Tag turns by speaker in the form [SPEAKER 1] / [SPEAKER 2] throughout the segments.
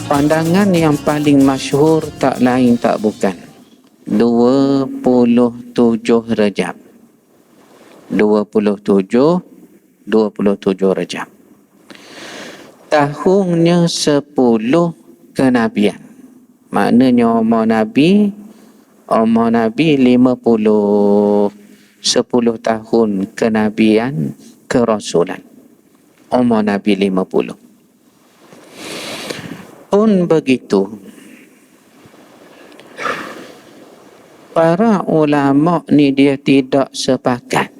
[SPEAKER 1] Pandangan yang paling masyhur tak lain tak bukan 27 Rejab. 27 Rejab. Tahunnya 10 kenabian. Maknanya umur Nabi 50. 10 tahun kenabian, kerasulan. Umur Nabi 50. Pun begitu, para ulama ni dia tidak sepakat.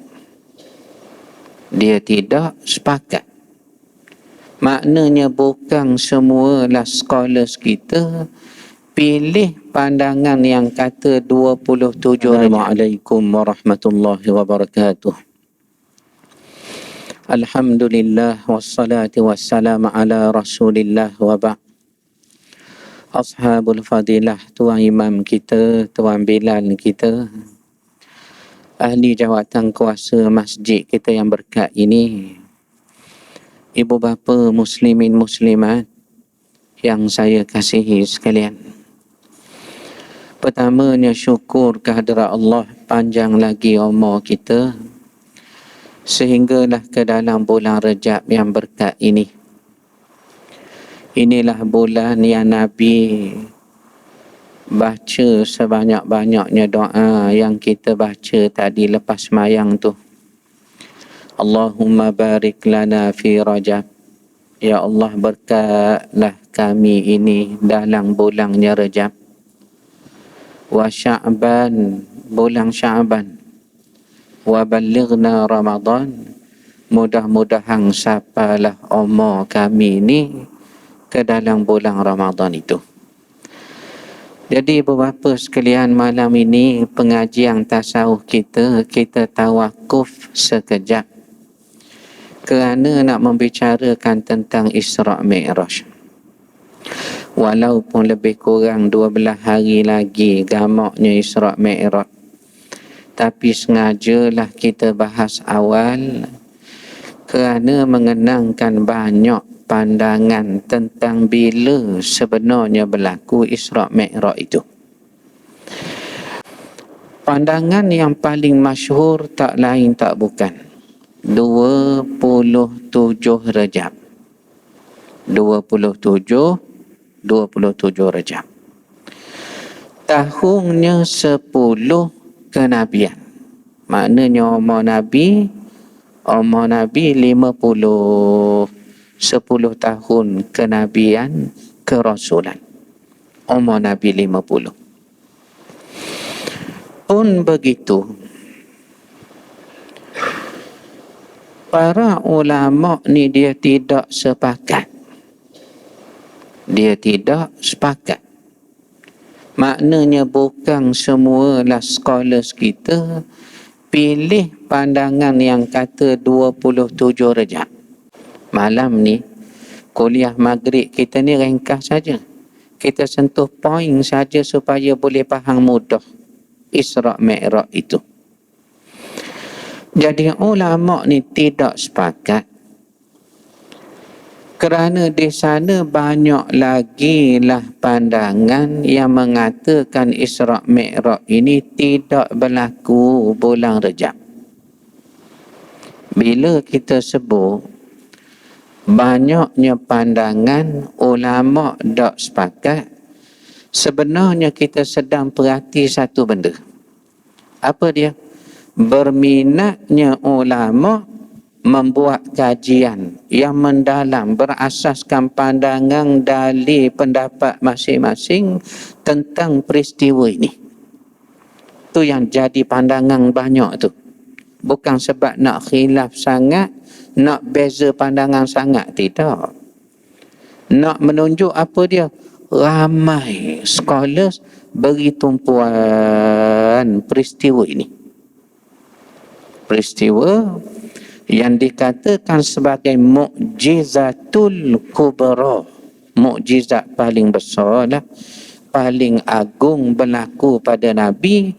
[SPEAKER 1] Maknanya bukan semualah scholars kita pilih pandangan yang kata 27 Rejab. Assalamualaikum warahmatullahi wabarakatuh. Alhamdulillah wassalatu wassalamu ala Rasulillah wa ba'd. Ashabul fadilah, tuan imam kita, tuan Bilal kita, ahli jawatan kuasa masjid kita yang berkat ini, ibu bapa muslimin muslimat yang saya kasihi sekalian. Pertamanya syukur kehadrat Allah, panjang lagi umur kita sehinggalah ke dalam bulan Rejab yang berkat ini. Inilah bulan yang Nabi baca sebanyak-banyaknya doa yang kita baca tadi lepas semayang tu. Allahumma barik lana fi Rajab. Ya Allah, berkatlah kami ini dalam bulannya Rejab. Wa Sya'ban, bulan Sya'ban. Wa balighna Ramadan. Mudah-mudahan sapalah umur kami ini ke dalam bulan Ramadan itu. Jadi beberapa sekalian, malam ini pengajian tasawuf kita tawakuf sekejap kerana nak membicarakan tentang Isra' Mi'raj. Walaupun lebih kurang 12 hari lagi gamaknya Isra' Mi'raj, tapi sengajalah kita bahas awal kerana mengenangkan banyak pandangan tentang bila sebenarnya berlaku Isra' Mi'raj itu. Pandangan yang paling masyhur tak lain tak bukan 27 Rejab. 27 Rejab. Tahunnya 10 kenabian. Maknanya umur Nabi 50. 10 tahun kenabian, kerasulan. Umur Nabi 50. Pun begitu, para ulama ni dia tidak sepakat. Maknanya bukan semualah scholars kita pilih pandangan yang kata 27 Rejab. Malam ni kuliah maghrib kita ni ringkas saja. Kita sentuh poin saja supaya boleh faham mudah Isra' Mi'raj itu. Jadi ulama ni tidak sepakat kerana di sana banyak lagi lah pandangan yang mengatakan Isra' Mi'raj ini tidak berlaku bulan Rejab. Bila kita sebut banyaknya pandangan ulama tak sepakat, sebenarnya kita sedang perhati satu benda. Apa dia? Berminatnya ulama membuat kajian yang mendalam berasaskan pandangan dalil pendapat masing-masing tentang peristiwa ini. Tu yang jadi pandangan banyak tu. Bukan sebab nak khilaf sangat, nak beza pandangan sangat, tidak. Nak menunjuk apa dia? Ramai scholars beri tumpuan peristiwa ini. Peristiwa yang dikatakan sebagai mukjizatul kubra. Mukjizat paling besar lah, paling agung berlaku pada Nabi,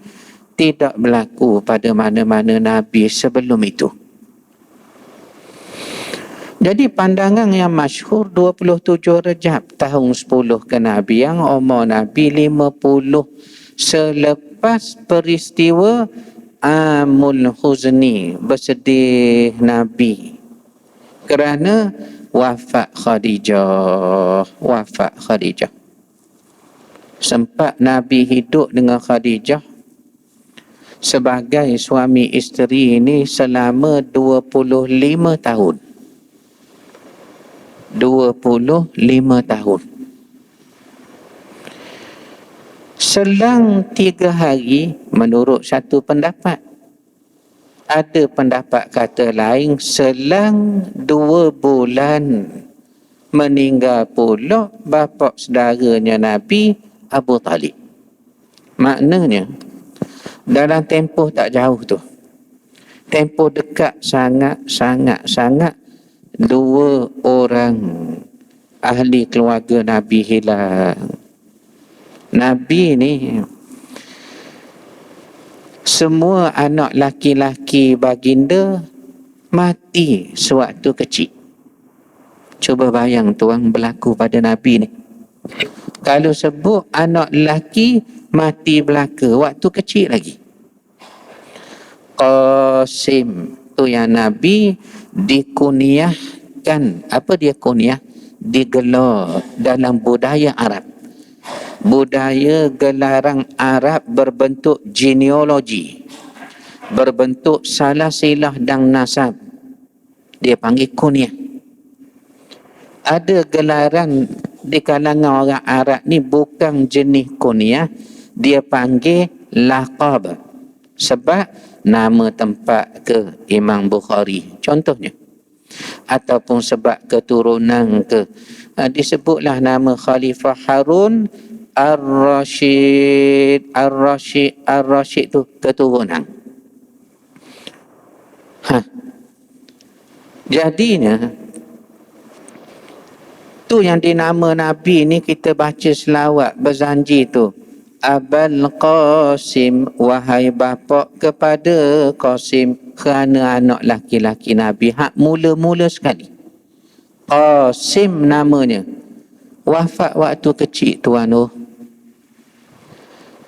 [SPEAKER 1] tidak berlaku pada mana-mana Nabi sebelum itu. Jadi pandangan yang masyhur 27 Rejab tahun 10 kenabian, umur Nabi 50 selepas peristiwa Amul Huzni, bersedih Nabi kerana wafat Khadijah. Sempat Nabi hidup dengan Khadijah sebagai suami isteri ini selama 25 tahun. 25 tahun. Selang 3 hari menurut satu pendapat. Ada pendapat kata lain selang 2 bulan meninggal pula bapa saudaranya Nabi Abu Talib. Maknanya dalam tempoh tak jauh tu, tempoh dekat sangat 2 orang ahli keluarga Nabi hilang. Nabi ni semua anak laki-laki baginda mati sewaktu kecil. Cuba bayang tuan berlaku pada Nabi ni. Kalau sebut anak lelaki mati belaka waktu kecil lagi. Qasim tu yang Nabi dikunyahkan. Apa dia kunyah? Digelar dalam budaya Arab. Budaya gelaran Arab berbentuk genealogi, berbentuk salasilah dan nasab. Dia panggil kunyah. Ada gelaran di kalangan orang Arab ni bukan jenis kunyah, dia panggil laqab. Sebab nama tempat ke Imam Bukhari contohnya, ataupun sebab keturunan ke. Disebutlah nama Khalifah Harun Ar-Rashid tu keturunan. Jadinya tu yang dinama Nabi ni, kita baca selawat berjanji tu, Abul Qasim, wahai bapa kepada Qasim, kerana anak laki-laki Nabi hak mula-mula sekali. Qasim namanya, wafat waktu kecil tuan tu.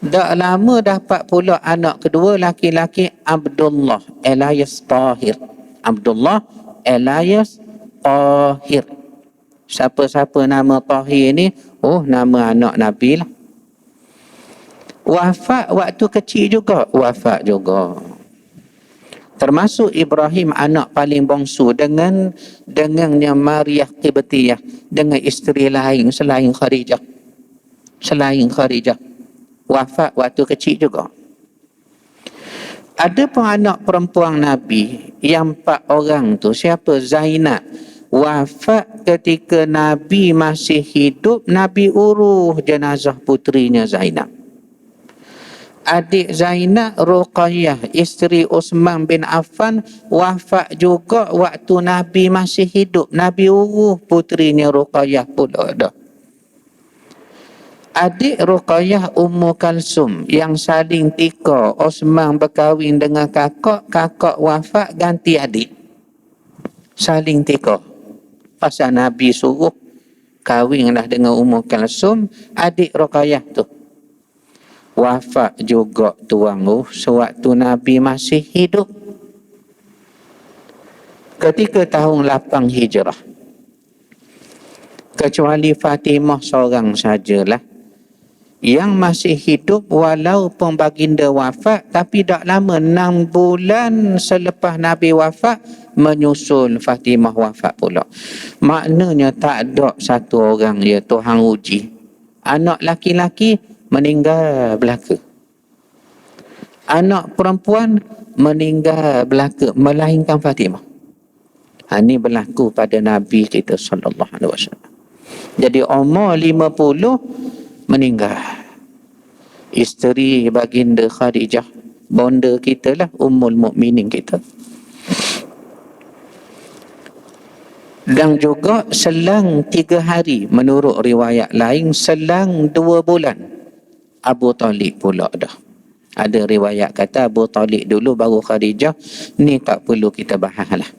[SPEAKER 1] Tak lama dapat pula anak kedua laki-laki, Abdullah alias Tahir. Abdullah alias Tahir. Siapa-siapa nama Tahir ni, nama anak Nabi lah. Wafat waktu kecil juga, wafat juga. Termasuk Ibrahim anak paling bongsu dengan yang Maryah Qibtiyah, dengan isteri lain selain Khadijah. Wafat waktu kecil juga. Ada pun anak perempuan Nabi yang 4 orang tu, siapa? Zainab. Wafat ketika Nabi masih hidup, Nabi uruh jenazah putrinya Zainab. Adik Zainab, Ruqayyah, isteri Uthman bin Affan, wafat juga waktu Nabi masih hidup. Nabi uruh putrinya Ruqayyah pula dah. Adik Ruqayyah, Ummu Kalsum, yang saling tika. Uthman berkahwin dengan kakak wafat, ganti adik. Saling tika. Pasal Nabi suruh kahwinlah dengan Ummu Kalsum, adik Ruqayyah tu. Wafat juga tuan sewaktu Nabi masih hidup. Ketika tahun 8 Hijrah. Kecuali Fatimah seorang sajalah yang masih hidup walaupun baginda wafat, tapi tak lama 6 bulan selepas Nabi wafat menyusul Fatimah wafat pula. Maknanya tak ada satu orang ya Tuhan uji. Anak laki-laki meninggal belaka. Anak perempuan meninggal belaka, melainkan Fatimah. Ini berlaku pada Nabi kita sallallahu alaihi wasallam. Jadi umur 50 meninggal. Isteri baginda Khadijah, bonda kita lah, Ummul Mukminin kita. Dan juga selang 3 hari, menurut riwayat lain selang 2 bulan, Abu Talib pula dah. Ada riwayat kata Abu Talib dulu baru Khadijah. Ni tak perlu kita bahas lah.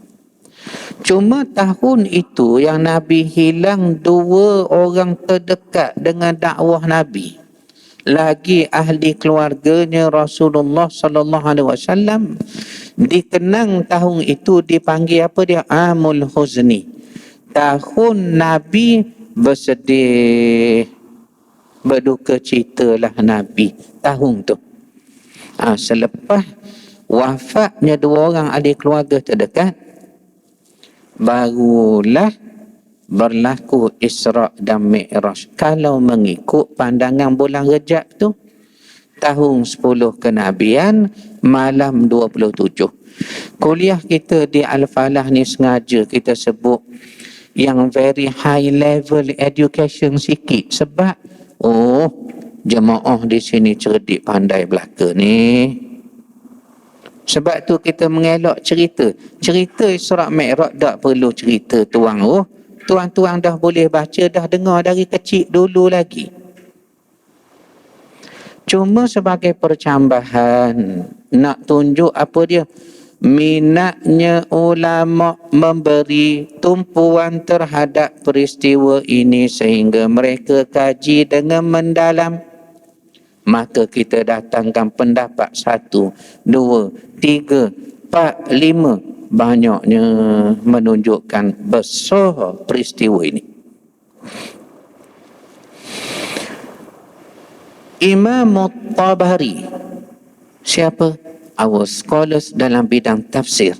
[SPEAKER 1] Cuma tahun itu yang Nabi hilang 2 orang terdekat dengan dakwah Nabi. Lagi ahli keluarganya Rasulullah sallallahu alaihi wasallam, dikenang tahun itu dipanggil apa dia? Amul Huzni. Tahun Nabi bersedih, berduka citalah Nabi tahun tu. Selepas wafatnya 2 orang ahli keluarga terdekat, barulah berlaku Isra' dan Mi'raj. Kalau mengikut pandangan bulan Rejab tu, tahun 10 kenabian, malam 27. Kuliah kita di Al-Falah ni sengaja kita sebut yang very high level education sikit. Sebab, jemaah di sini cerdik pandai belaka ni. Sebab tu kita mengelak cerita. Cerita Isra' Mi'raj tak perlu cerita tuang. Tuan-tuan dah boleh baca, dah dengar dari kecil dulu lagi. Cuma sebagai percambahan, nak tunjuk apa dia? Minatnya ulama memberi tumpuan terhadap peristiwa ini sehingga mereka kaji dengan mendalam. Maka kita datangkan pendapat 1, 2, 3, 4, 5. Banyaknya menunjukkan besar peristiwa ini. Imam Tabari. Siapa? Our scholars dalam bidang tafsir.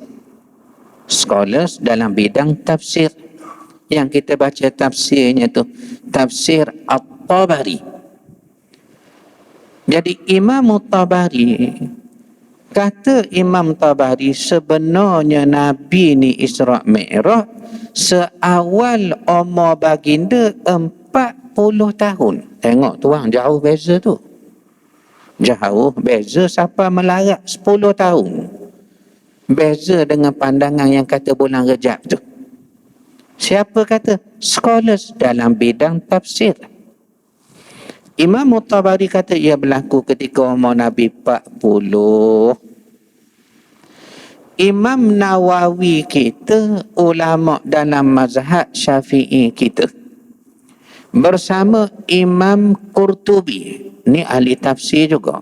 [SPEAKER 1] Scholars dalam bidang tafsir. Yang kita baca tafsirnya tu, tafsir At-Tabari. Jadi Imam Tabari, kata Imam Tabari, sebenarnya Nabi ni Isra' Mi'raj seawal umur baginda 40 tahun. Tengok tuan, jauh beza tu. Jauh beza siapa melarat 10 tahun. Beza dengan pandangan yang kata bulan Rejab tu. Siapa kata? Scholars dalam bidang tafsir. Imam Tabari kata ia berlaku ketika umur Nabi 40. Imam Nawawi kita, ulama dalam mazhab Syafi'i kita, bersama Imam Qurtubi, ni ahli tafsir juga,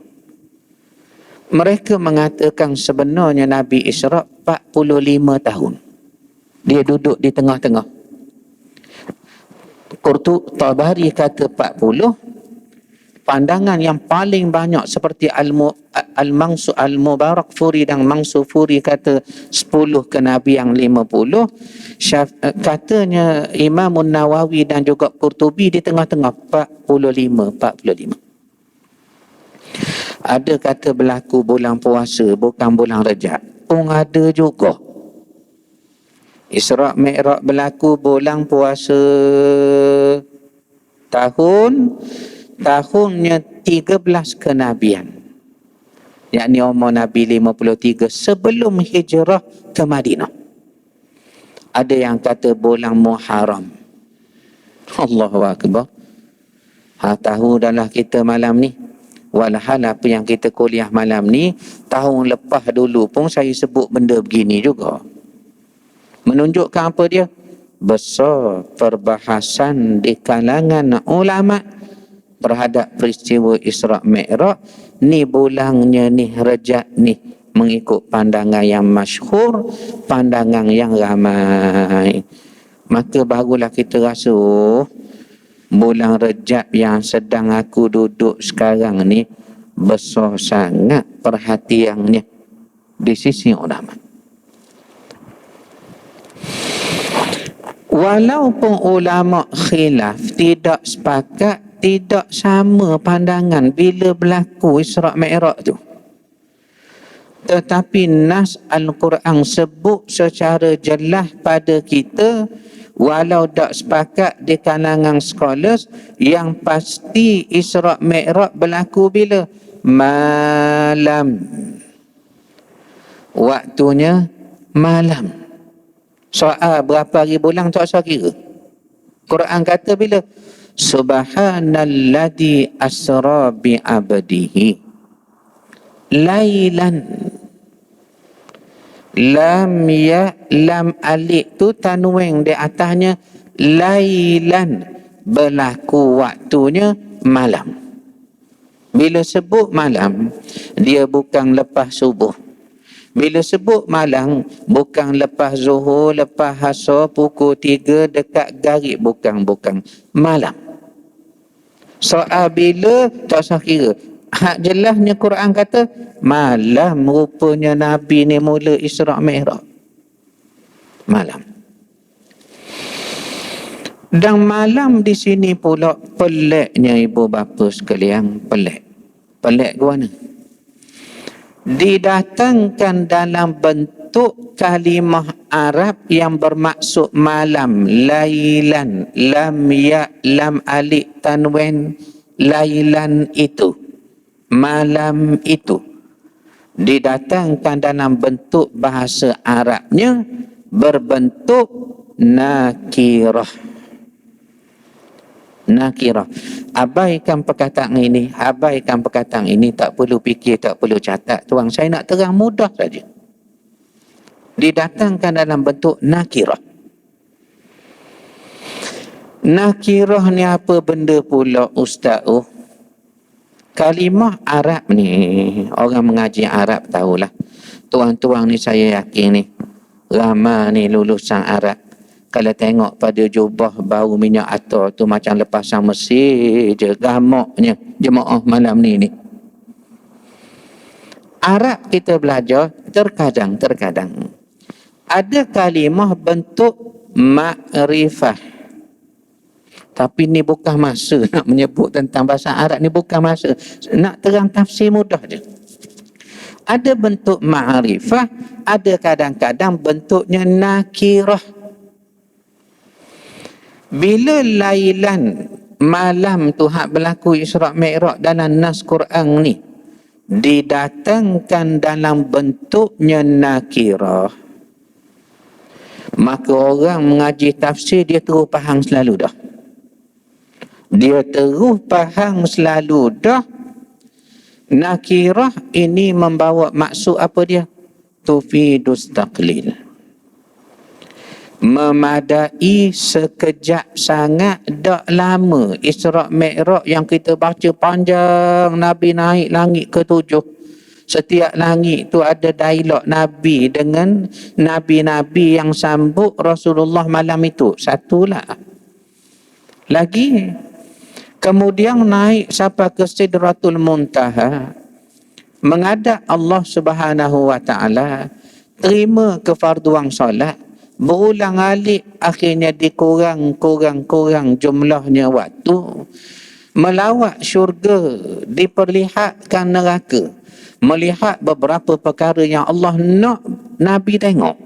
[SPEAKER 1] mereka mengatakan sebenarnya Nabi Isra' 45 tahun. Dia duduk di tengah-tengah. Tabari kata 40. Pandangan yang paling banyak seperti Al-Mubarak Furi dan Mansur Furi kata 10 kenabian 50. Katanya Imam Nawawi dan juga Qurtubi di tengah-tengah 45. Ada kata berlaku bulan puasa, bukan bulan Rejab. Pun ada juga. Isra' Mi'raj berlaku bulan puasa. Tahunnya 13 kenabian. Yakni umur Nabi 53 sebelum hijrah ke Madinah. Ada yang kata bulan Muharram. Allahu Akbar. Tahu dah lah kita malam ni. Walhal apa yang kita kuliah malam ni, tahun lepas dulu pun saya sebut benda begini juga. Menunjukkan apa dia? Besar perbahasan di kalangan ulama terhadap peristiwa Isra' Mi'raj ni. Bulangnya ni Rejab ni mengikut pandangan yang masyhur, pandangan yang ramai. Maka barulah kita rasa bulan Rejab yang sedang aku duduk sekarang ni besar sangat perhatiannya di sisi ulama. Walaupun ulama khilaf, tidak sepakat, tidak sama pandangan bila berlaku Isra' Mi'raj tu, tetapi nas Al-Quran sebut secara jelas pada kita, walau tak sepakat di kalangan scholars, yang pasti Isra' Mi'raj berlaku bila? Malam. Waktunya malam. Soal berapa hari bulan tak usah kira. Quran kata bila? Subhanalladzi asra bi abdihi lailan Lam ya lam alik tu tanwin di atasnya lailan, berlaku waktunya malam. Bila sebut malam, dia bukan lepas subuh. Bila sebut malam, bukan lepas zuhur, lepas asar, pukul 3 dekat garis, bukan. Malam. Soal bila, tak usah kira. Hak jelasnya Quran kata, malam rupanya Nabi ni mula Isra' Mi'raj. Malam. Dan malam di sini pula peliknya ibu bapa sekalian, pelik. Pelik ke mana? Didatangkan dalam bentuk kalimah Arab yang bermaksud malam, lailan, lam ya lam alik tanwin, lailan itu, malam itu. Didatangkan dalam bentuk bahasa Arabnya berbentuk nakirah. Nakirah. Abaikan perkataan ini, tak perlu fikir, tak perlu catat. Tuan, saya nak terang mudah saja. Didatangkan dalam bentuk nakirah. Nakirah ni apa benda pula Ustaz? Kalimah Arab ni, orang mengaji Arab tahulah. Tuan-tuan ni saya yakin ni, ramai ni lulusan Arab. Kalau tengok pada jubah bau minyak atar tu macam lepasan Mesir je, gamaknya jemaah malam ni. Arab kita belajar terkadang ada kalimah bentuk makrifah. Tapi ni bukan masa nak menyebut tentang bahasa Arab, ni bukan masa. Nak terang tafsir mudah je. Ada bentuk ma'rifah, ada kadang-kadang bentuknya nakirah. Bila lailan, malam tu hak berlaku Isra' Mi'raj dalam nas Quran ni didatangkan dalam bentuknya nakirah, maka orang mengaji tafsir dia terus faham selalu dah. Nakirah ini membawa maksud apa dia? Tufidus taqlil, memadai sekejap sangat, tak lama. Isra' Mi'raj yang kita baca panjang, Nabi naik langit ke-7. Setiap langit tu ada dialog Nabi dengan Nabi-Nabi yang sambut Rasulullah malam itu. Satulah. Lagi, kemudian naik sampai ke Sidratul Muntaha, menghadap Allah Subhanahu wa Ta'ala, terima kefarduan solat, berulang alik, akhirnya dikurang jumlahnya waktu, melawat syurga, diperlihatkan neraka, melihat beberapa perkara yang Allah nak Nabi tengok.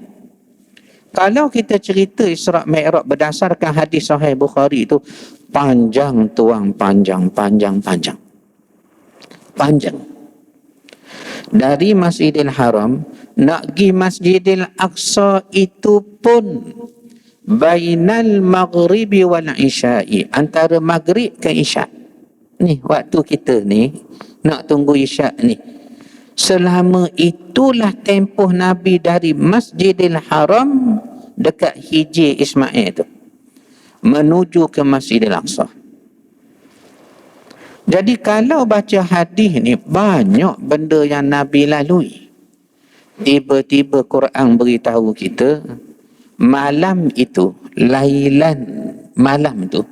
[SPEAKER 1] Kalau kita cerita Isra' Mi'raj berdasarkan hadis Sahih Bukhari itu, panjang tuang, panjang. Dari Masjidil Haram nak pergi Masjidil Aqsa itu pun bainal maghribi wal isya'i, antara maghrib ke isya'. Ni waktu kita ni nak tunggu isya' ni. Selama itulah tempoh Nabi dari Masjidil Haram dekat Hijr Ismail tu menuju ke Masjidil Aqsa. Jadi kalau baca hadis ni, banyak benda yang Nabi lalui. Tiba-tiba Quran beritahu kita, malam itu, lailan, malam tu,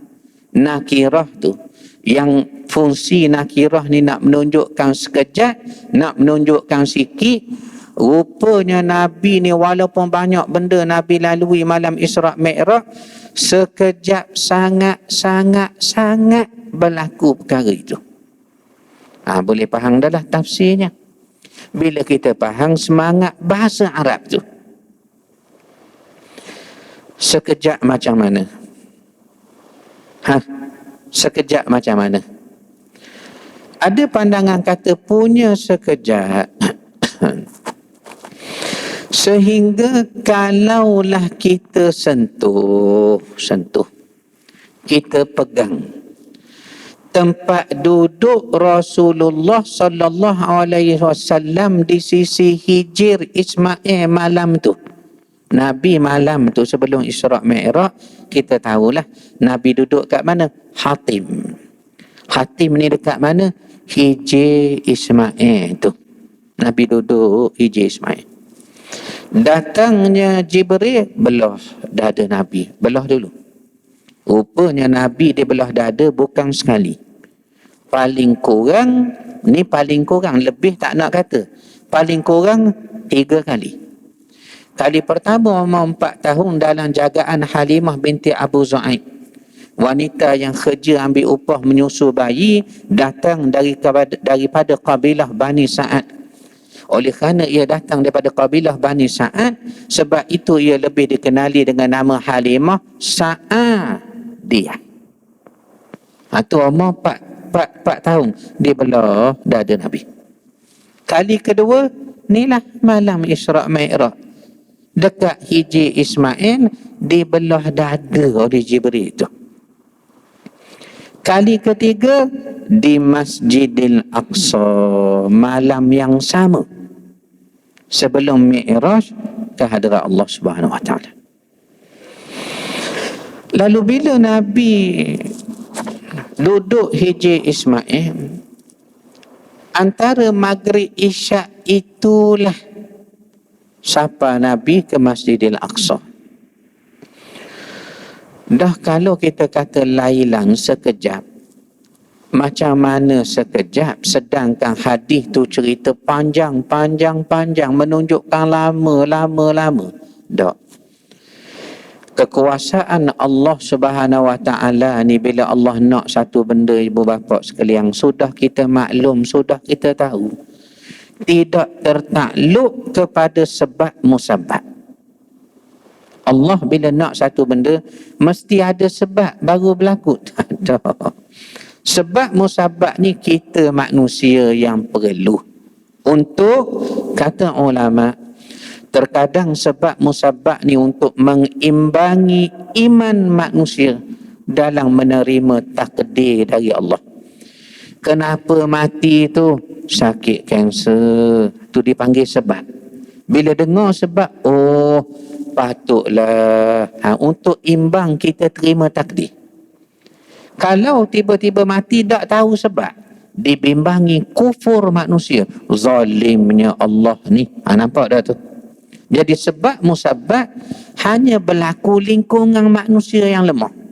[SPEAKER 1] nakirah tu, yang fungsi nakirah ni nak menunjukkan sekejap, nak menunjukkan sikit. Rupanya Nabi ni walaupun banyak benda Nabi lalui malam Isra' Mi'raj, sekejap sangat berlaku perkara itu. Boleh faham dah lah tafsirnya. Bila kita faham semangat bahasa Arab tu, sekejap macam mana? Sekejap macam mana? Ada pandangan kata punya sekejap sehingga kalaulah kita sentuh, kita pegang, tempat duduk Rasulullah sallallahu alaihi wasallam di sisi Hijr Ismail malam tu. Nabi malam tu sebelum Isra' Mi'raj, kita tahulah Nabi duduk kat mana? Hatim. Hatim ni dekat mana? Hijr Ismail tu. Nabi duduk Hijr Ismail. Datangnya Jibril, belah dada Nabi. Belah dulu. Rupanya Nabi dia belah dada bukan sekali. Paling kurang, ni paling kurang, lebih tak nak kata. Paling kurang 3 kali. Kali pertama umur 4 tahun dalam jagaan Halimah binti Abu Zu'aib. Wanita yang kerja ambil upah menyusu bayi datang daripada kabilah Bani Sa'ad. Oleh kerana ia datang daripada kabilah Bani Sa'ad, sebab itu ia lebih dikenali dengan nama Halimah Sa'adiyah. Itu umur 4 tahun dia belah dada Nabi. Kali kedua, inilah malam Isra' Mi'raj. Dekat Hijr Ismail dibelah dada oleh Jibril itu. Kali ketiga di Masjidil Aqsa malam yang sama sebelum Mi'raj ke hadrat Allah Subhanahu Wa Taala. Lalu bila Nabi duduk Hijr Ismail, antara Maghrib Isyak itulah sapa Nabi ke Masjidil Aqsa. Dah kalau kita kata lailan sekejap, macam mana sekejap, sedangkan hadis tu cerita panjang menunjukkan lama. Tak. Kekuasaan Allah Subhanahu Wa Taala ni, bila Allah nak satu benda, ibu bapa sekalian, sudah kita maklum, sudah kita tahu, tidak tertakluk kepada sebab musabab. Allah bila nak satu benda mesti ada sebab baru berlaku. Tak ada. Sebab musabab ni kita manusia yang perlu. Untuk, kata ulama, terkadang sebab musabab ni untuk mengimbangi iman manusia dalam menerima takdir dari Allah. Kenapa mati tu? Sakit kanser. Tu dipanggil sebab. Bila dengar sebab, oh patutlah untuk imbang kita terima takdir. Kalau tiba-tiba mati tak tahu sebab, dibimbangi kufur manusia. Zalimnya Allah ni. Nampak dah tu? Jadi sebab musabab hanya berlaku lingkungan manusia yang lemah.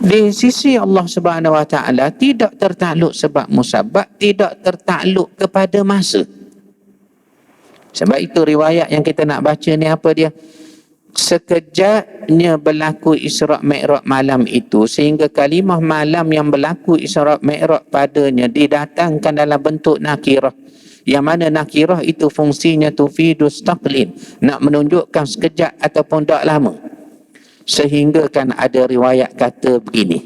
[SPEAKER 1] Di sisi Allah Subhanahu Wa Taala tidak tertakluk sebab musabab, tidak tertakluk kepada masa. Sebab itu riwayat yang kita nak baca ni apa dia? Sekejapnya berlaku Isra' Mi'raj malam itu, sehingga kalimah malam yang berlaku Isra' Mi'raj padanya didatangkan dalam bentuk nakirah. Yang mana nakirah itu fungsinya tufidus taqlid, nak menunjukkan sekejap ataupun tak lama. Sehingga kan ada riwayat kata begini,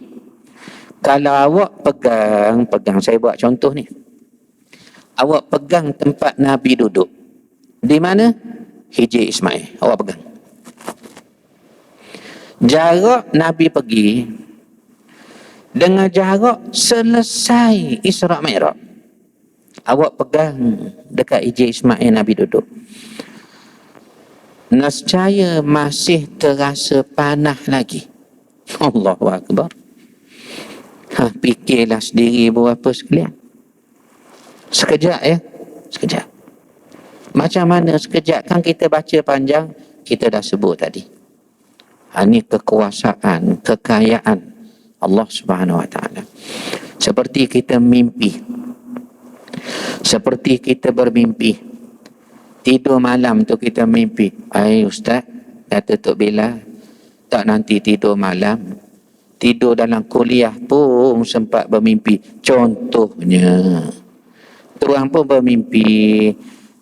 [SPEAKER 1] kalau awak pegang, saya buat contoh ni, awak pegang tempat Nabi duduk, di mana? Hijr Ismail, awak pegang. Jarak Nabi pergi dengan jarak selesai Isra' Mi'raj, awak pegang dekat Hijr Ismail Nabi duduk, nescaya masih terasa panah lagi. Allahu Akbar. Fikirlah sendiri berapa sekalian. Sekejap ya, sekejap. Macam mana sekejap? Kan kita baca panjang, kita dah sebut tadi. Ini kekuasaan, kekayaan Allah Subhanahu Wa Taala. Seperti kita mimpi, seperti kita bermimpi. Tidur malam tu kita mimpi. Ustaz, kata Tok Bila, tak nanti tidur malam, tidur dalam kuliah pun sempat bermimpi. Contohnya, tuan pun bermimpi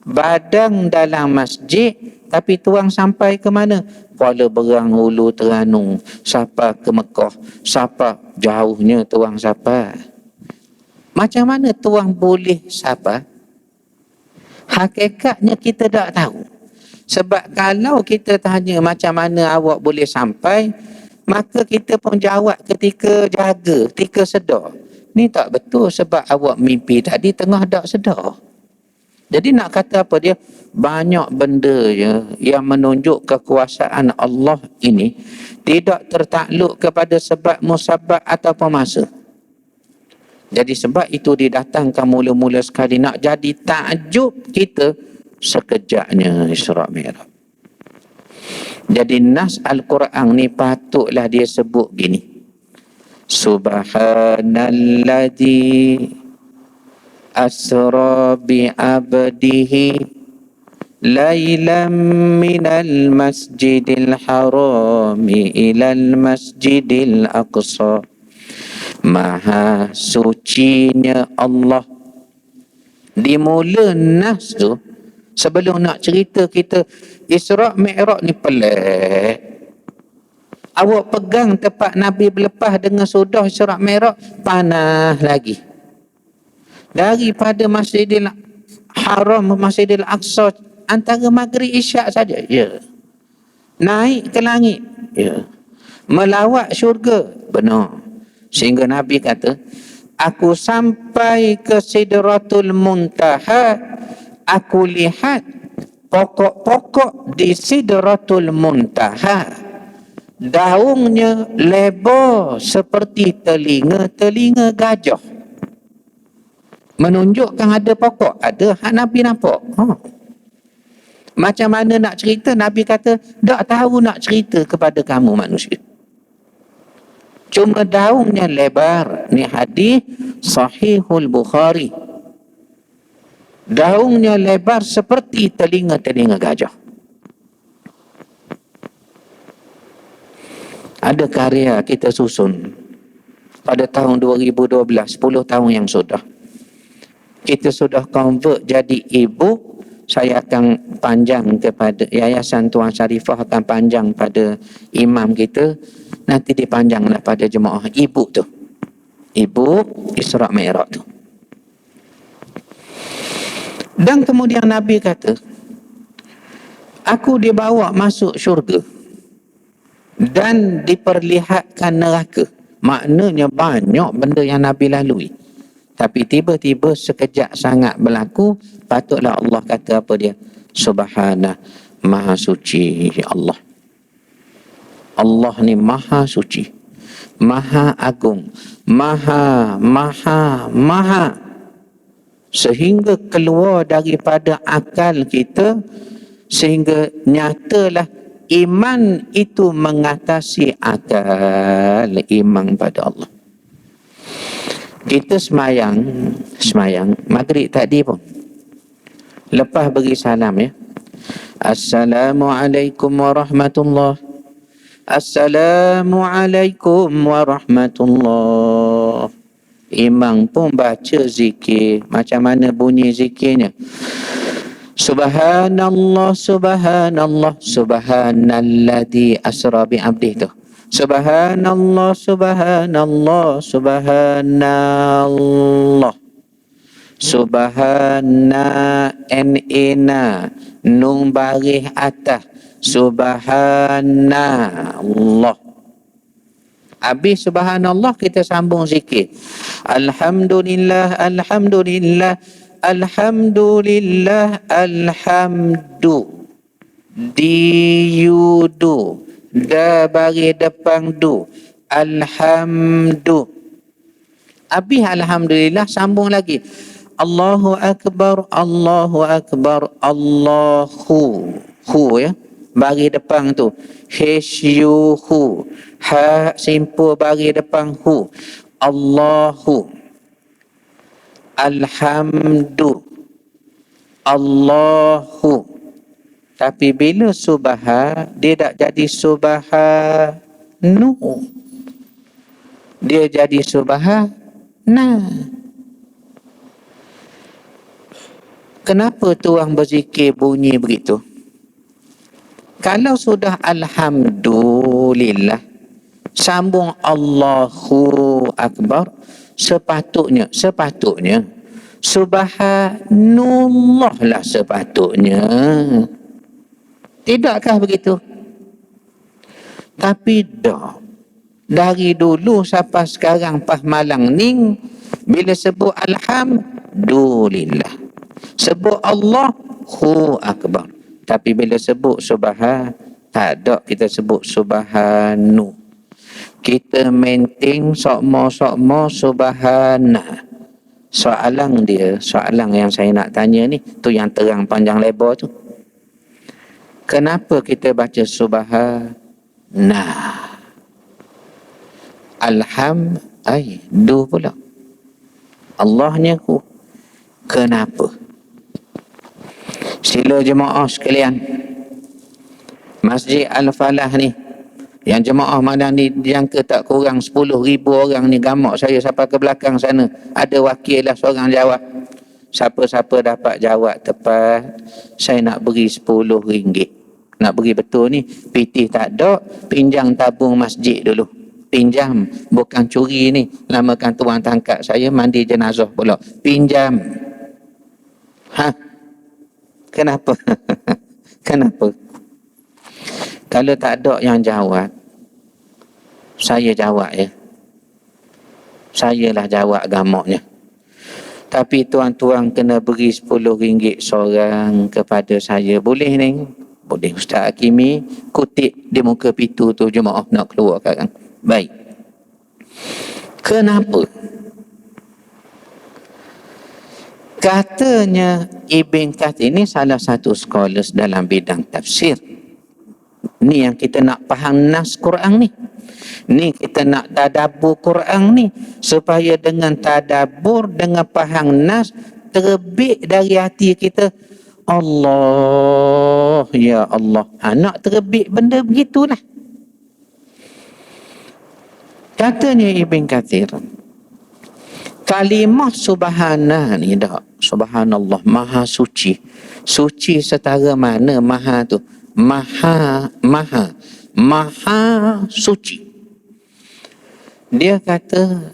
[SPEAKER 1] badang dalam masjid, tapi tuan sampai ke mana? Kuala Berang, Hulu Terengganu, sampai ke Mekah, sampai jauhnya tuan sampai. Macam mana tuan boleh sampai? Hakikatnya kita tak tahu. Sebab kalau kita tanya macam mana awak boleh sampai, Maka kita pun jawab ketika jaga, ketika sedar. Ni tak betul sebab awak mimpi tadi tengah tak sedar. Jadi nak kata apa dia? Banyak benda je yang menunjuk kekuasaan Allah ini tidak tertakluk kepada sebab musabab ataupun masa. Jadi sebab itu didatangkan mula-mula sekali nak jadi takjub kita sekejapnya Isra' Mi'raj. Jadi nas Al-Quran ni patutlah dia sebut gini. Subhanalladzi asra bi abdihi lailam minal masjidil harami ilal masjidil aqsa. Maha sucinya Allah. Di mula nas tu, sebelum nak cerita kita Isra' Mi'raj ni pelik. Awak pegang tempat Nabi berlepas dengan sudah Isra' Mi'raj, panas lagi. Daripada Masjidil Haram, Masjidil Aqsa, antara Maghrib Isyak saja. Ya. Naik ke langit. Ya. Melawat syurga. Benar. Sehingga Nabi kata, aku sampai ke Sidratul Muntaha, aku lihat pokok-pokok di Sidratul Muntaha. Daunnya lebar seperti telinga-telinga gajah. Menunjukkan ada pokok. Ada, Nabi nampak. Macam mana nak cerita? Nabi kata, tak tahu nak cerita kepada kamu manusia. Cuma daunnya lebar. Ni hadis Sahihul Bukhari. Daunnya lebar seperti telinga-telinga gajah. Ada karya kita susun pada tahun 2012, 10 tahun yang sudah. Kita sudah convert jadi ibu. Saya akan panjang kepada Yayasan Tuan Syarifah, akan panjang pada imam kita. Nanti dipanjanglah pada jemaah ibu tu. Ibu Isra' Mi'raj tu. Dan kemudian Nabi kata, aku dibawa masuk syurga dan diperlihatkan neraka. Maknanya banyak benda yang Nabi lalui. Tapi tiba-tiba sekejap sangat berlaku, patutlah Allah kata apa dia? Subhana, maha suci Allah. Allah ni maha suci, maha agung, maha. Sehingga keluar daripada akal kita, sehingga nyatalah iman itu mengatasi akal, iman pada Allah. Kita semayang maghrib tadi pun, lepas beri salam ya, Assalamualaikum warahmatullahi. Assalamualaikum warahmatullahi. Imam pun baca zikir. Macam mana bunyi zikirnya? Subhanallah, subhanallah, subhanalladzi asra bi abdihi tu. Subhanallah, subhanallah, subhanallah. Subhana N-E-Na, nun baris atas. Subhanallah. Habis subhanallah, kita sambung zikir. Alhamdulillah, alhamdulillah, alhamdulillah, alhamdu. Diudu. Da bagi depan du. Alhamdu. Habis alhamdulillah, sambung lagi. Allahu Akbar, Allahu Akbar, Allahu. Hu ya. Bagi depan tu H-U-Hu, ha simpul bagi depan hu. Allahu, alhamdu, Allahu. Tapi bila subha, dia tak jadi subhanu, dia jadi subhana. Kenapa tuan berzikir bunyi begitu? Kalau sudah alhamdulillah, sambung Allahu Akbar, sepatutnya subhanallah lah sepatutnya. Tidakkah begitu? Tapi dah, Dari dulu sampai sekarang pas malang ni, bila sebut alhamdulillah, sebut Allahu akbar. Tapi bila sebut subhan, tak ada kita sebut subhanu. Kita maintain sokmo subhana. Soalan yang saya nak tanya ni, tu yang terang panjang lebar tu. Kenapa kita baca subhana? Du pula. Allahnya ku. Kenapa? Sila jemaah sekalian. Masjid Al-Falah ni, yang jemaah mana ni jangka tak kurang 10,000 orang ni gamak saya sampai ke belakang sana. Ada wakil lah seorang jawab. Siapa-siapa dapat jawab tepat, saya nak beri RM10. Nak beri betul ni, pitih tak ada, pinjam tabung masjid dulu. Pinjam, bukan curi ni. Lamakan tuan tangkap saya mandi jenazah pula. Pinjam. Kenapa? Kenapa? Kalau tak ada yang jawab, saya jawab ya. Sayalah jawab gamaknya. Tapi tuan-tuan kena beri RM10 seorang kepada saya. Boleh ni? Boleh. Ustaz Hakimi kutip di muka pintu tu jemaah nak keluar sekarang. Baik. Kenapa? Katanya Ibn Kathir ini salah satu scholars dalam bidang tafsir. Ni yang kita nak faham nas Quran ni. Ni kita nak tadabbur Quran ni. Supaya dengan tadabbur, dengan faham nas, terbit dari hati kita, Allah, ya Allah. Nak terbit benda begitulah. Katanya Ibn Kathir, kalimah subhana ni dah. Subhanallah, maha suci. Suci setara mana maha tu? Maha suci. Dia kata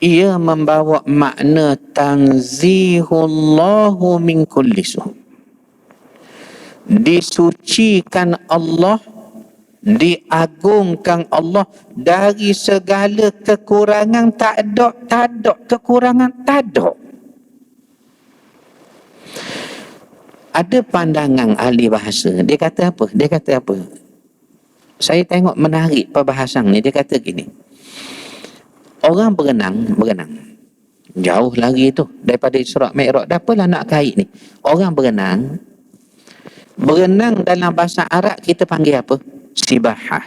[SPEAKER 1] ia membawa makna tanzihullahu min kulli su'. Disucikan Allah, diagungkan Allah dari segala kekurangan. Tak ada kekurangan, tak ada. Ada pandangan ahli bahasa. Dia kata apa? Saya tengok menarik perbahasan ni. Dia kata gini. Orang berenang. Jauh lagi tu. Daripada Isra' Mi'raj. Dah apalah nak kait ni. Orang berenang. Berenang dalam bahasa Arab kita panggil apa? Sibahah.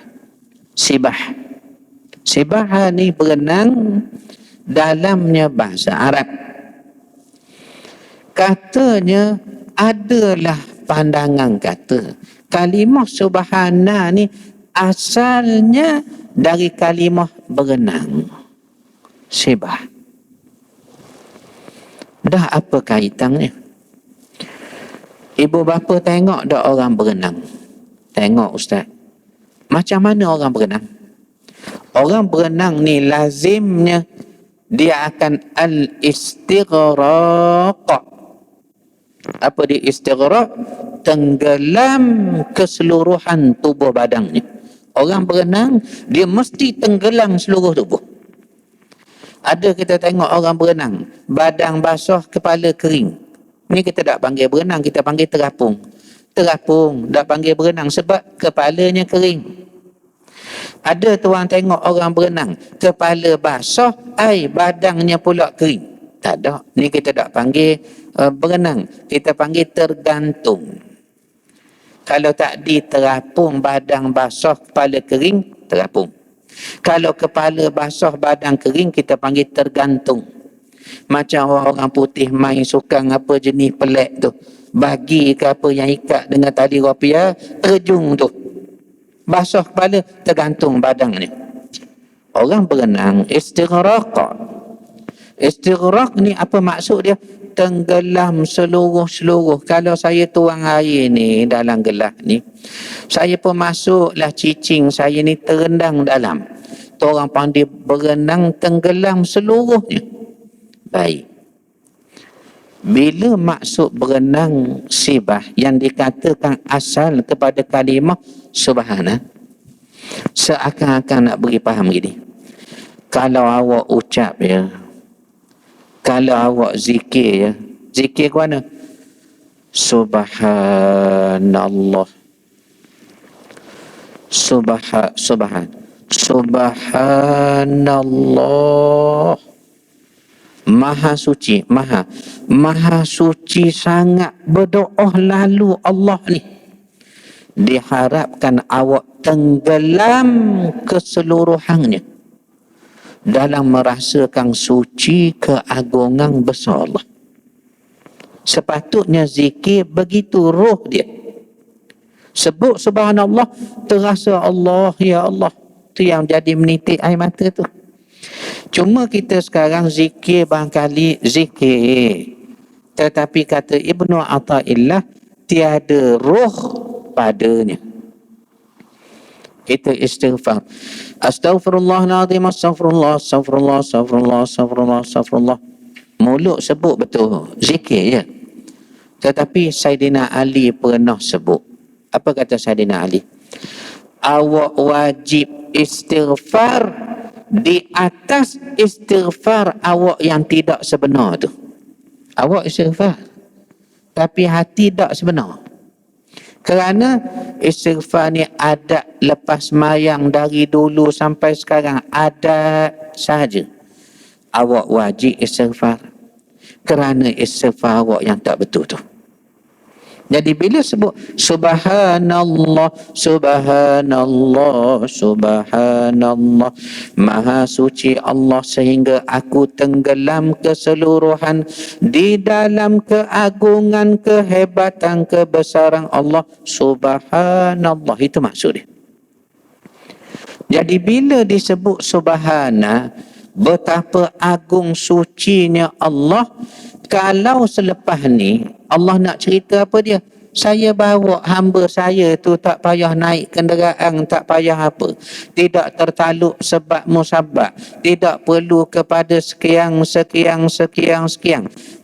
[SPEAKER 1] Sibahah ni berenang dalamnya bahasa Arab. Katanya adalah pandangan kata kalimah subhana ni asalnya dari kalimah berenang. Sibah. Dah apa kaitannya? Ibu bapa tengok dah orang berenang. Tengok ustaz. Macam mana orang berenang? Orang berenang ni lazimnya dia akan al-istighraq. Apa dia istighraq? Tenggelam keseluruhan tubuh badannya. Orang berenang, dia mesti tenggelam seluruh tubuh. Ada kita tengok orang berenang, badan basah, kepala kering. Ni kita tak panggil berenang, kita panggil terapung. Terapung, tak panggil berenang sebab kepalanya kering. Ada tuan tengok orang berenang, kepala basah, badannya pula kering. Tak ada. Ni kita tak panggil berenang. Kita panggil tergantung. Kalau tak di terapung, badan basah, kepala kering, terapung. Kalau kepala basah, badan kering, kita panggil tergantung. Macam orang putih main sukan apa jenis pelik tu. Bagi ke apa yang ikat dengan tali rapia, terjung tu. Basah kepala, tergantung badan ni. Orang berenang, istighraq. Istighraq ni apa maksud dia? Tenggelam seluruh-seluruh. Kalau saya tuang air ni dalam gelas ni, saya pun masuklah cicing saya ni terendang dalam. Tu orang pandai berenang tenggelam seluruhnya. Baik. Bila maksud berenang sibah yang dikatakan asal kepada kalimah subhana, Seakan-akan nak beri faham gini. Kalau awak ucap ya, kalau awak zikir ya, zikir ke mana? Subhanallah. Subhanallah. Maha suci, maha suci sangat. Berdoa lalu Allah ni. Diharapkan awak tenggelam keseluruhannya dalam merasakan suci keagungan besar Allah. Sepatutnya zikir begitu roh dia. Sebut subhanallah, terasa Allah, ya Allah. Tu yang jadi menitik air mata tu. Cuma kita sekarang zikir barangkali zikir. Tetapi kata Ibnu Athaillah, tiada roh padanya. Kita istighfar. Astaghfirullahaladzim, astaghfirullah, astaghfirullah, astaghfirullah, astaghfirullah, astaghfirullah. Mulut sebut betul, zikir ya. Tetapi Saidina Ali pernah sebut. Apa kata Saidina Ali? Awak wajib istighfar di atas istighfar awak yang tidak sebenar tu. Awak istighfar, tapi hati tak sebenar. Kerana istighfar ni adat lepas mayang dari dulu sampai sekarang, adat sahaja. Awak wajib istighfar kerana istighfar awak yang tak betul tu. Jadi bila sebut subhanallah, subhanallah, subhanallah, maha suci Allah sehingga aku tenggelam keseluruhan di dalam keagungan, kehebatan, kebesaran Allah. Subhanallah, itu maksud dia. Jadi bila disebut subhana, betapa agung sucinya Allah. Kalau selepas ni Allah nak cerita apa dia? Saya bawa hamba saya tu tak payah naik kenderaan, tak payah apa. Tidak tertaluk sebab musabab. Tidak perlu kepada sekian.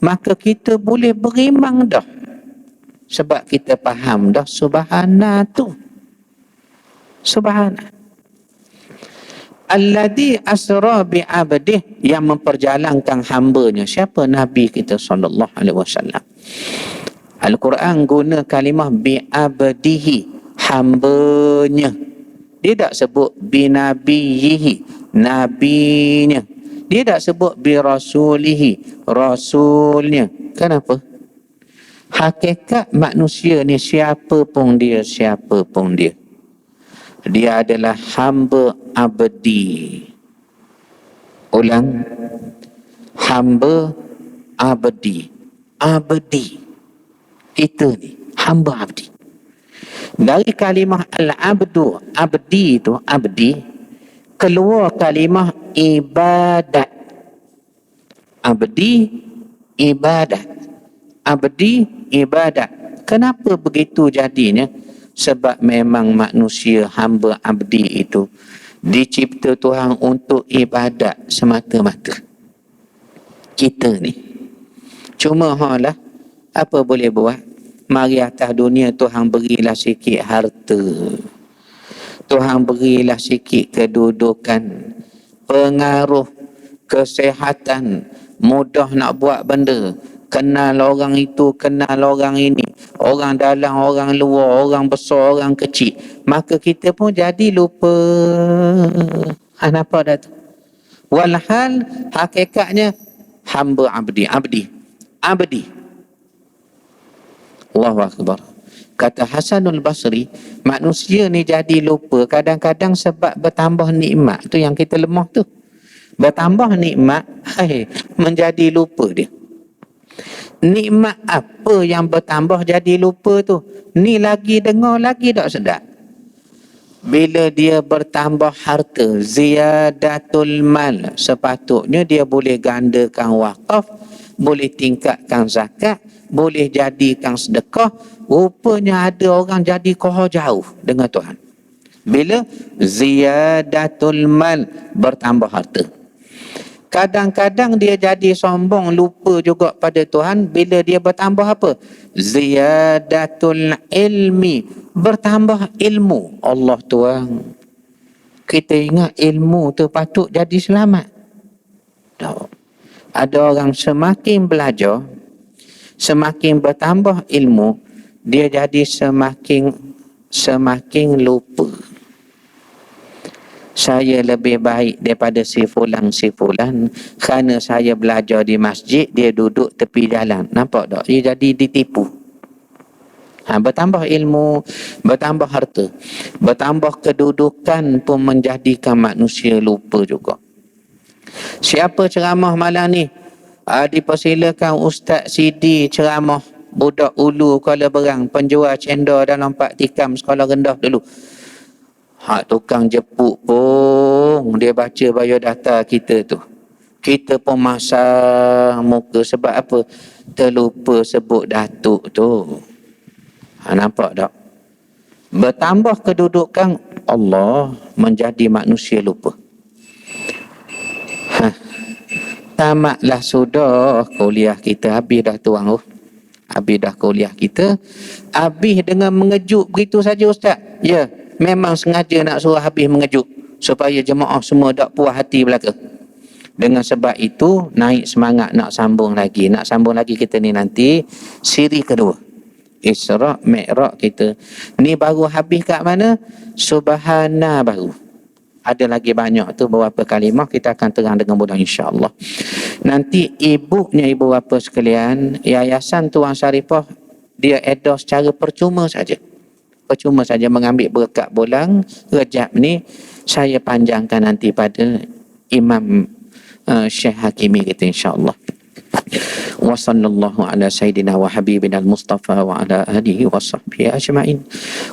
[SPEAKER 1] Maka kita boleh berimang dah. Sebab kita faham dah subhana tu. Subhana. Alladhi asra bi'abdih, yang memperjalankan hambanya. Siapa? Nabi kita sallallahu alaihi wasallam. Al-Quran guna kalimah bi'abdihi, hambanya. Dia tak sebut binabiyihi, nabinya. Dia tak sebut birasulihi, rasulnya. Kenapa? Hakikat manusia ni siapa pun dia, dia adalah hamba abdi. Ulang. Hamba abdi. Abdi. Kita ni hamba abdi. Dari kalimah al-abdu, abdi itu, abdi, keluar kalimah ibadat. Abdi, ibadat. Abdi, ibadat. Kenapa begitu jadinya? Sebab memang manusia hamba abdi itu dicipta Tuhan untuk ibadat semata-mata. Kita ni cuma lah, apa boleh buat? Mari atas dunia Tuhan berilah sikit harta, Tuhan berilah sikit kedudukan, pengaruh, kesihatan, mudah nak buat benda, kenal orang itu, kenal orang ini, orang dalam, orang luar, orang besar, orang kecil. Maka kita pun jadi lupa. Nampak dah tu? Walhal hakikatnya hamba abdi. Allahu Akbar. Kata Hasanul Basri, manusia ni jadi lupa kadang-kadang sebab bertambah nikmat. Tu yang kita lemah tu. Bertambah nikmat, menjadi lupa dia. Nikmat apa yang bertambah jadi lupa tu? Ni lagi dengar lagi tak sedap. Bila dia bertambah harta, ziyadatul mal, sepatutnya dia boleh gandakan wakaf, boleh tingkatkan zakat, boleh jadikan sedekah. Rupanya ada orang jadi koh jauh dengan Tuhan. Bila ziyadatul mal, bertambah harta. Kadang-kadang dia jadi sombong, lupa juga pada Tuhan bila dia bertambah apa? Ziyadatul ilmi, bertambah ilmu. Allah Tuhan, kita ingat ilmu tu patut jadi selamat. Tak. Ada orang semakin belajar, semakin bertambah ilmu, dia jadi semakin lupa. Saya lebih baik daripada si fulan kerana saya belajar di masjid, dia duduk tepi jalan. Nampak tak? Dia jadi ditipu. Bertambah ilmu, bertambah harta, bertambah kedudukan pun menjadikan manusia lupa juga. Siapa ceramah malam ni? Dipersilakan Ustaz Sidi ceramah. Budak Ulu Kuala Berang, penjual cendol dalam Pak Tikam sekolah rendah dulu. Tukang jepuk pun dia baca biodata kita tu. Kita pun masang muka sebab apa? Terlupa sebut datuk tu. Nampak tak? Bertambah kedudukan Allah, menjadi manusia lupa. Tamatlah sudah kuliah kita. Habis dah tuan. Habis dah kuliah kita. Habis dengan mengejut begitu saja Ustaz. Ya, memang sengaja nak suruh habis mengejut supaya jemaah semua tak puas hati belaka. Dengan sebab itu naik semangat nak sambung lagi. Nak sambung lagi kita ni nanti siri kedua, Isra' Mi'raj kita. Ni baru habis kat mana? Subhana baru. Ada lagi banyak tu beberapa kalimah kita akan terang dengan mudah insya-Allah. Nanti ibunya ibu bapa sekalian, Yayasan Tuan Syarifah dia edah secara percuma saja. Percuma saja mengambil berkat bulan Rejab ni. Saya panjangkan nanti pada Imam Syekh Hakimi kita insya-Allah. Wa sallallahu ala sayyidina wa habibina al-Mustafa wa ala alihi wa sahbihi ajma'in.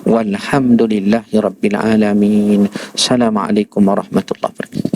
[SPEAKER 1] Walhamdulillahi rabbil alamin. Assalamualaikum warahmatullahi wabarakatuh.